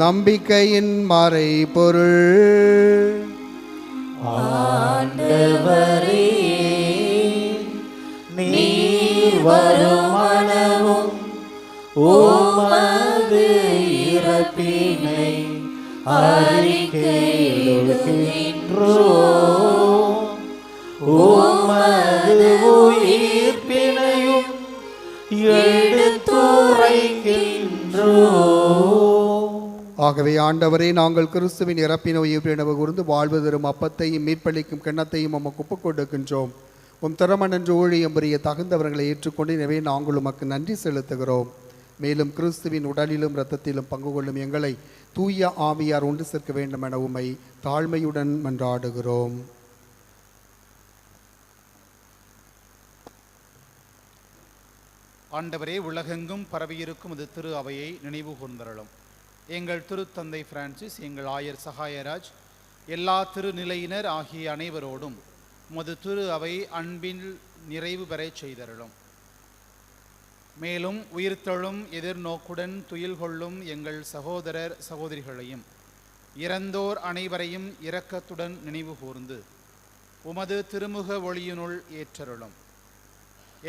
நம்பிக்கையின் மறைபொருள். ஆண்டவரே, நீர் வருமளவும் உமது இறப்பினை அறிக்கையிடுகின்றோம். உமது உயிர்ப்பினையும் எடுத்துரைக்கின்றோம். ஆகவே ஆண்டவரே, நாங்கள் கிறிஸ்துவின் இறப்பினை உயிர்ப்பினை கூர்ந்து வாழ்வு தரும் அப்பத்தையும் மீட்பளிக்கும் கிண்ணத்தையும் உமக்கு ஒப்புக் கொடுக்கின்றோம். உம் திறமனன்று ஊழியம் புரிய தகுந்தவர்களை ஏற்றுக்கொண்டு, எனவே நாங்கள் உமக்கு நன்றி செலுத்துகிறோம். மேலும் கிறிஸ்துவின் உடலிலும் இரத்தத்திலும் பங்கு கொள்ளும் எங்களை தூய ஆவியார் ஒன்று சேர்க்க வேண்டும் என உம்மை தாழ்மையுடன் மன்றாடுகிறோம். ஆண்டவரே, உலகெங்கும் பரவியிருக்கும் இது திரு அவையை நினைவு கூர்ந்தருளும். எங்கள் திருத்தந்தை பிரான்சிஸ், எங்கள் ஆயர் சகாயராஜ், எல்லா திருநிலையினர் ஆகிய அனைவரோடும் உமது திரு அவை அன்பில் நிறைவு பெறச் செய்தருளும். மேலும் உயிர்த்தெழும் எதிர்நோக்குடன் துயில் கொள்ளும் எங்கள் சகோதரர் சகோதரிகளையும் இறந்தோர் அனைவரையும் இரக்கத்துடன் நினைவு கூர்ந்து உமது திருமுக ஒளியினுள் ஏற்றருளும்.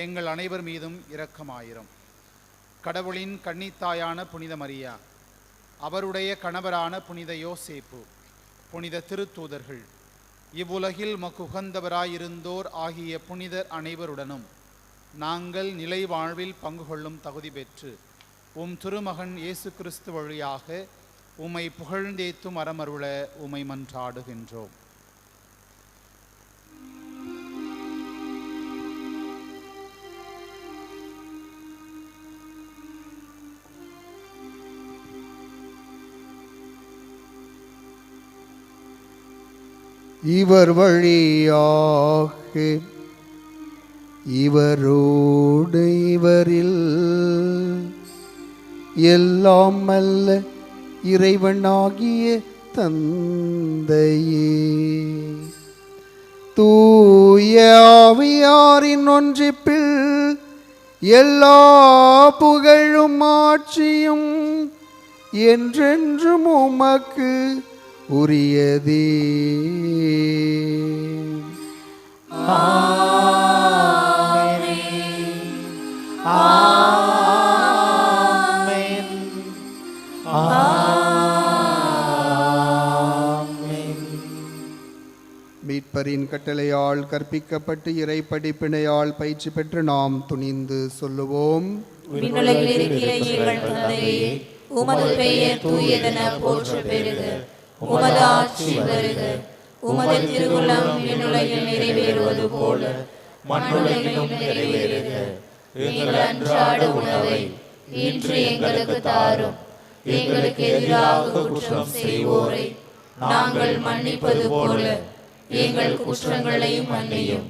எங்கள் அனைவர் மீதும் இரக்கமாயிரும். கடவுளின் கன்னித்தாயான புனித மரியா, அவருடைய கணவரான புனித யோசேப்பு, புனித திருத்தூதர்கள், இவ்வுலகில் மக்கு உகந்தவராயிருந்தோர் ஆகிய புனிதர் அனைவருடனும் நாங்கள் நிலை வாழ்வில் பங்கு கொள்ளும் தகுதி பெற்று உம் திருமகன் இயேசு கிறிஸ்து வழியாக உம்மை புகழ்ந்தேத்தும் அறமருள உம்மை மன்றாடுகின்றோம். இவர் வழியாக இவரோடு இவரில் எல்லாம் அல்ல இறைவனாகிய தந்தையே, தூய ஆவியாரின் ஒன்றிப்பில் எல்லா புகழும் ஆட்சியும் என்றென்றும் உமக்கு உரியதே. மீட்பரின் கட்டளையால் கற்பிக்கப்பட்டு இறை படிப்பினையால் பயிற்சி பெற்று நாம் துணிந்து சொல்லுவோம். விண்ணுலகில் இருக்கிற எங்கள் தந்தையே, உமது பெயர் தூயதென போற்ற பெறுக. உமது ஆட்சி வருக. உமது திருவுளம் விண்ணுலகில் நிறைவேறுவது போல மண்ணுலகிலும் நிறைவேறுக. எங்கள் அன்றாட உணவை இன்று எங்களுக்கு தாரும். எங்களுக்கு எதிராக குற்றம் செய்வோரை நாங்கள் மன்னிப்பது போல எங்கள் குற்றங்களையும் மன்னியும்.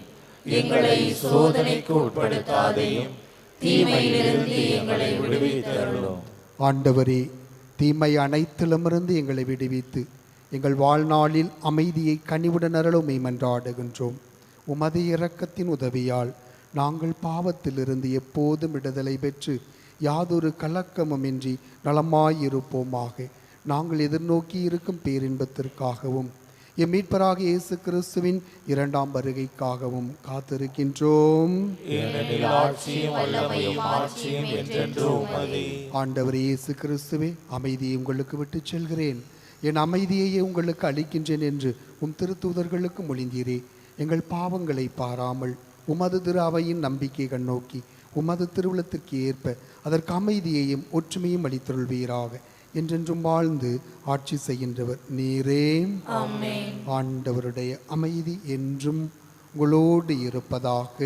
எங்களை சோதனைக்கு உட்படுத்தாதையும் தீமையிலிருந்து எங்களை விடுவித்தருளும். ஆண்டவரே, தீமை அனைத்திலுமிருந்து எங்களை விடுவித்து எங்கள் வாழ்நாளில் அமைதியை கனிவுடன் அருளும் மன்றாடுகின்றோம். உமது இரக்கத்தின் உதவியால் நாங்கள் பாவத்திலிருந்து எப்போதும் விடுதலை பெற்று யாதொரு கலக்கமுமின்றி நலமாயிருப்போமாக. நாங்கள் எதிர்நோக்கி இருக்கும் பேரின்பத்திற்காகவும் எம் மீட்பராக இயேசு கிறிஸ்துவின் இரண்டாம் வருகைக்காகவும் காத்திருக்கின்றோம். ஆண்டவர் இயேசு கிறிஸ்துவே, அமைதியை உங்களுக்கு விட்டு செல்கிறேன், என் அமைதியையே உங்களுக்கு அளிக்கின்றேன் என்று உம் திருத்தூதர்களுக்கு மொழிந்தீரே. எங்கள் பாவங்களை பாராமல் உமது திரு அவையின் நம்பிக்கை கண்ணோக்கி உமது திருவுளத்திற்கு ஏற்ப அதற்கு அமைதியையும் ஒற்றுமையும் அளித்தருள்வீராக. என்றென்றும் வாழ்ந்து ஆட்சி செய்கின்றவர் நீரே. ஆண்டவருடைய அமைதி என்றும் உங்களோடு இருப்பதாக.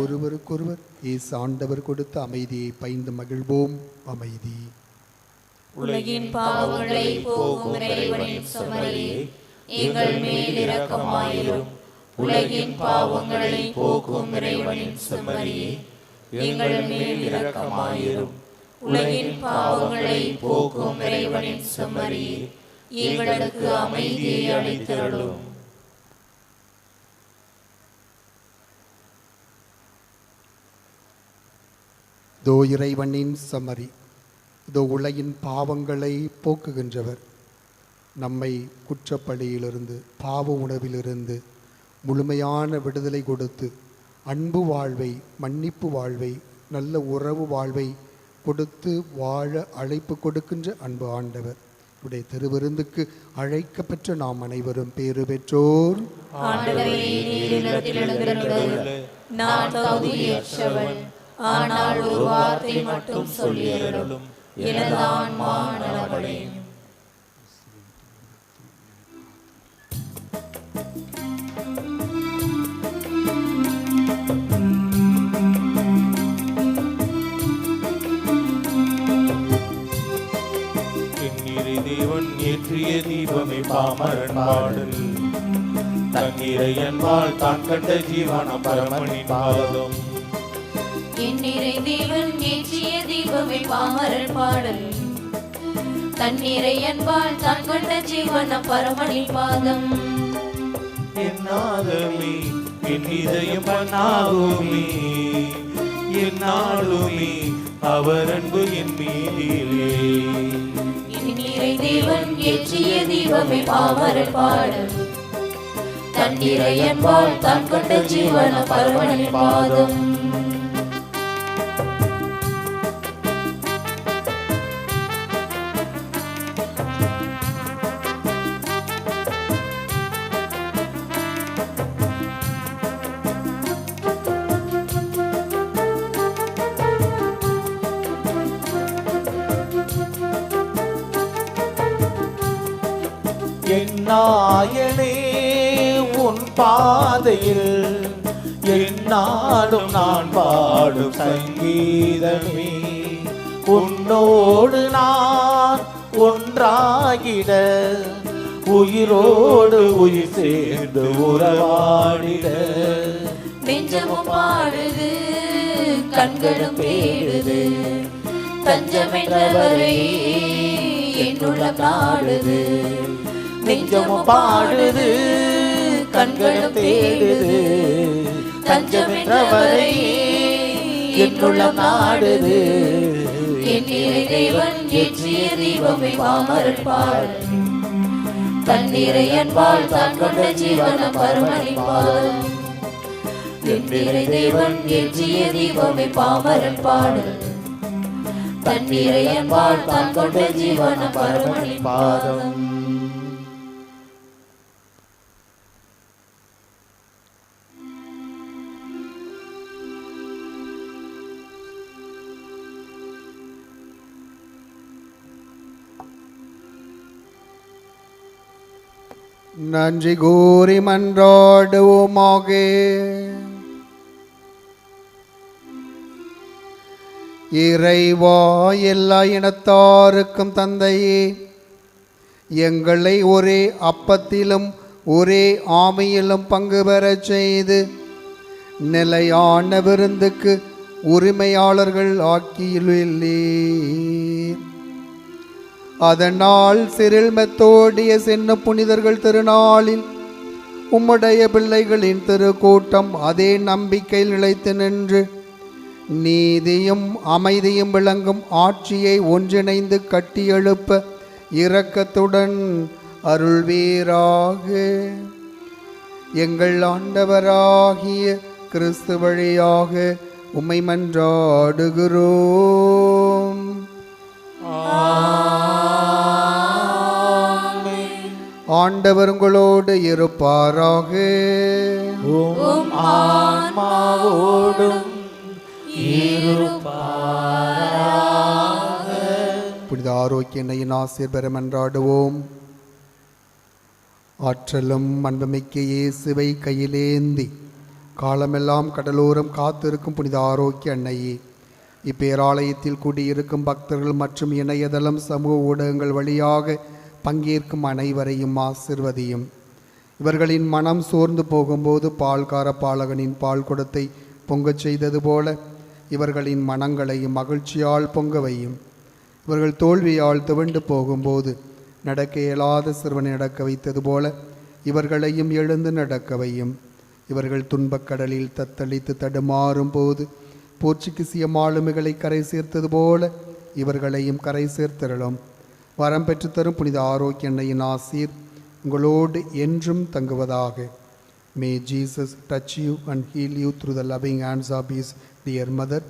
ஒருவருக்கொருவர் இயேசு ஆண்டவர் கொடுத்த அமைதியை பகிர்ந்து மகிழ்வோம். அமைதி. உலகின் பாவங்களை போக்கும் இறைவனின் செம்மறியே, எங்கள் மேல் இரக்கமாயிரும். உலகின் பாவங்களை போக்கும் இறைவனின் செம்மறியே, எங்கள் மேல் இரக்கமாயிரும். உலகின் பாவங்களை போக்கும் இறைவனின் செம்மறியே, எங்களுக்கு அமைதியை அளித்தருளும். தோ இறைவனின் செம்மறி, இதோ உலகின் பாவங்களை போக்குகின்றவர். நம்மை குற்றப்பழியிலிருந்து பாவ உணவிலிருந்து முழுமையான விடுதலை கொடுத்து அன்பு வாழ்வை, மன்னிப்பு வாழ்வை, நல்ல உறவு வாழ்வை கொடுத்து வாழ அழைப்பு கொடுக்கின்ற அன்பு ஆண்டவர். உடைய திருவிருந்துக்கு அழைக்கப்பெற்ற நாம் அனைவரும் பேறு பெற்றோர். ஆண்டவரே, நீர் இல்லத்தில் எழுந்தருளுக. நான் தகுதியற்றவள், ஆனால் ஒரு வார்த்தை மட்டும் சொல்லியருளும், எனது ஆன்மா நலமடையும். ஏற்றிய தீபமே பாமரன் பாடல், தன்னிறையன் வாழ் தான் கண்ட ஜீவன பரமனின் பாதம். என்னிறை தேவன் ஏற்றிய தீபமே பாமரன் பாடல், தன்னிறையன் வாழ் தான் கண்ட ஜீவன பரமனின் பாதம். என்னாலுமே என் இதயம் பண்ணாகுமே, என்னாலுமே அவர் அன்பு என் மீதிலே. என்னிறை தேவன் ஏற்றிய தீபமே பாமரன் பாடல், தன்னிறையன் வாழ் தான் கண்ட ஜீவன பரமனின் பாதம். என் நாயனே உன் பாதையில் என்னாலும் நான் பாடும் சங்கீதமே, உன்னோடு நான் ஒன்றாகிட, உயிரோடு உயிர் சேர்ந்து உறவாடிட. நெஞ்சமும் பாடுது, கண்களும் தேடுது, தஞ்சமென்றவரை என்னுள்ளம் நாடுது. நெஞ்சமும் பாடுது, கண்களும் தேடுது, தஞ்சமென்றவரை என்னுள்ளம் நாடுது. என்னிறை தேவன் ஏற்றிய தீபமே பாமரன் பாடல், தன்னிறையன் வாழ் தான் கொண்ட ஜீவன பரமனின் பாதம். என்னிறை தேவன் ஏற்றிய தீபமே பாமரன் பாடல், தன்னிறையன் வாழ் தான் கொண்ட ஜீவன பரமனின் பாதம். நன்றி கூறி மன்றாடுவோமாக. இறைவா, எல்லா இனத்தாருக்கும் தந்தையே, எங்களை ஒரே அப்பத்திலும் ஒரே ஆமையிலும் பங்கு பெறச் செய்து நிலையான விருந்துக்கு உரிமையாளர்கள் ஆக்கியுள்ளீர். அதனால் சிறில் மெத்தோடிய சின்ன புனிதர்கள் திருநாளில் உம்முடைய பிள்ளைகளின் திருக்கூட்டம் அதே நம்பிக்கையில் நிலைத்து நின்று நீதியும் அமைதியும் விளங்கும் ஆட்சியை ஒன்றிணைந்து கட்டியெழுப்ப இரக்கத்துடன் அருள்வீராக. எங்கள் ஆண்டவராகிய கிறிஸ்து வழியாக உம்மை மன்றாடுகிறோம். ஆண்டவர் உங்களோடு இருப்பாராக. உம் ஆன்மாவோடும் இருப்பாராக. புனித ஆரோக்கிய எண்ணெயின் ஆசீர் பெற மன்றாடுவோம். ஆற்றலும் அன்புமிக்க இயேசுவை கையிலேந்தி காலமெல்லாம் கடலோரம் காத்திருக்கும் புனித ஆரோக்கிய அன்னையே, இப்பேராலயத்தில் கூடியிருக்கும் பக்தர்கள் மற்றும் இணையதளம் சமூக ஊடகங்கள் வழியாக பங்கேற்கும் அனைவரையும் ஆசிர்வதியும். இவர்களின் மனம் சோர்ந்து போகும்போது பால்கார பாலகனின் பால் குடத்தை பொங்கச் செய்தது போல இவர்களின் மனங்களையும் மகிழ்ச்சியால் பொங்க வையும். இவர்கள் தோல்வியால் துவண்டு போகும்போது நடக்க இயலாத சிறுவனை நடக்க வைத்தது போல இவர்களையும் எழுந்து நடக்க வையும். இவர்கள் துன்பக்கடலில் தத்தளித்து தடுமாறும் போது போர்ச்சுகீசிய மாலுமிகளை கரை சேர்த்தது போல இவர்களையும் கரை சேர்த்திரளும். வரம் பெற்றுத்தரும் புனித ஆரோக்கிய எண்ணெயின் ஆசீர் உங்களோடு என்றும் தங்குவதாக. May Jesus touch you and heal you through the loving hands of His dear mother.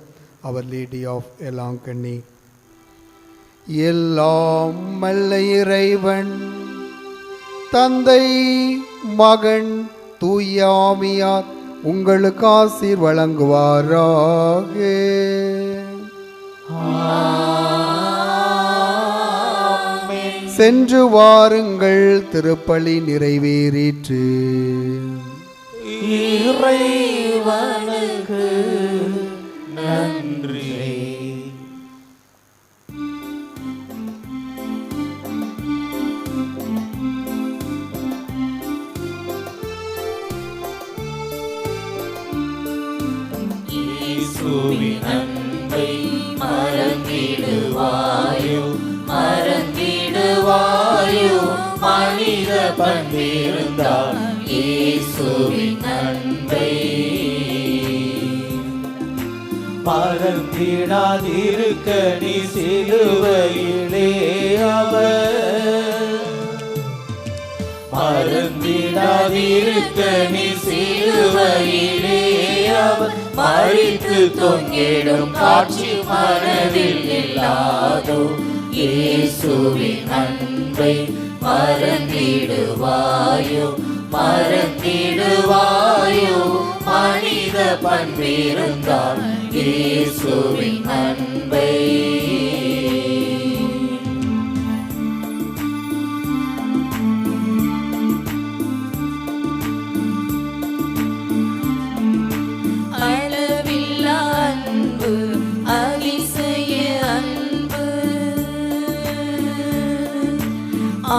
Our Lady of Elankani. எல்லாம் வல்ல இறைவன் தந்தை மகன் தூய ஆவியார் உங்களுக்கு ஆசீர் வழங்குவாராக. சென்று வாருங்கள், திருப்பலி நிறைவேறிற்று. இறைவனுக்கு நன்றி. இயேசுவின் அன்பை மறந்திடுவாயோ, மறந்திடுவாயோ, மனித பண்பிருந்தால் இயேசுவின் அன்பை மறந்திடாதிருக்க நீ சிலுவையிலே அவர், மறந்திடாதிருக்க நீ சிலுவையிலே அவர் மரித்து தொங்கிடும் காட்சி மனதில் இல்லாதோ. இயேசுவின் அன்பை மறந்திடுவாயோ, மறந்திடுவாயோ, மனித பண்பிருந்தால் இயேசுவின் அன்பை. அளவில்லா அன்பு, அதிசய அன்பு,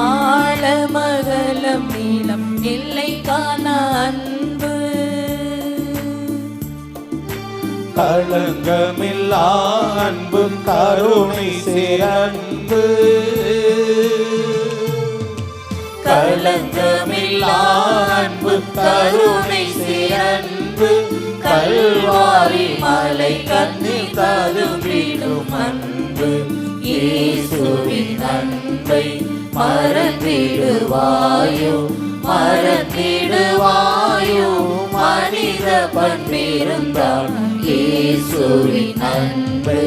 ஆழமகலம் நீளம் எல்லை காண அன்பு, களங்கமில்லா அன்பு, கருணை சேர் அன்பு, களங்கமில்லா அன்பு, கருணை சேர் அன்பு, கல்வாரி மலை கண்ணீர் ததும்பிடும் அன்பு. இயேசுவின் அன்பை மறந்திடுவாயோ, மறந்திடுவாயோ, மனித பண்பிருந்தால் இயேசுவின் அன்பை.